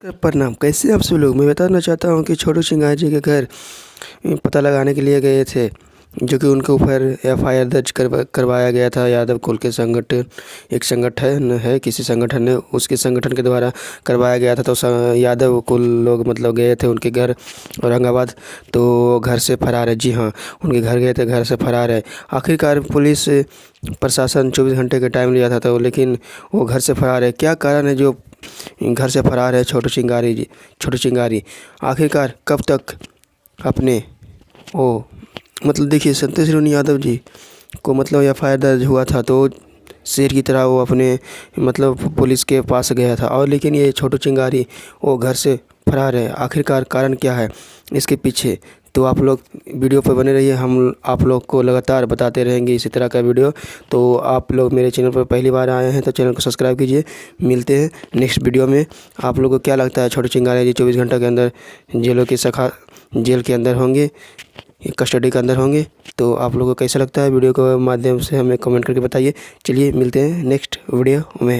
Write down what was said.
प्रणाम। कैसे आप सब लोग। मैं बताना चाहता हूँ कि छोटू चिंगारी जी के घर पता लगाने के लिए गए थे, जो कि उनके ऊपर एफआईआर दर्ज करवाया गया था। यादव कुल के एक संगठन है, किसी संगठन ने उसके संगठन के द्वारा करवाया गया था। तो यादव कुल लोग मतलब गए थे उनके घर औरंगाबाद, तो घर से फरार है। जी हाँ, उनके घर गए थे, घर से फरार है। आखिरकार पुलिस प्रशासन 24 घंटे का टाइम लिया था, तो लेकिन वो घर से फरार है। क्या कारण है जो घर से फरार है छोटू चिंगारी? आखिरकार कब तक अपने ओ मतलब देखिए, संतोष रोनी यादव जी को मतलब एफआईआर दर्ज हुआ था, तो शेर की तरह वो अपने मतलब पुलिस के पास गया था। और लेकिन ये छोटू चिंगारी वो घर से फरार है। आखिरकार कारण क्या है इसके पीछे? तो आप लोग वीडियो पर बने रहिए, हम आप लोग को लगातार बताते रहेंगे इसी तरह का वीडियो। तो आप लोग मेरे चैनल पर पहली बार आए हैं तो चैनल को सब्सक्राइब कीजिए। मिलते हैं नेक्स्ट वीडियो में। आप लोगों को क्या लगता है छोटू चिंगारी जी 24 घंटे के अंदर जेल के अंदर होंगे, कस्टडी के अंदर होंगे? तो आप लोगों को कैसा लगता है वीडियो के माध्यम से हमें कमेंट करके बताइए। चलिए मिलते हैं नेक्स्ट वीडियो में।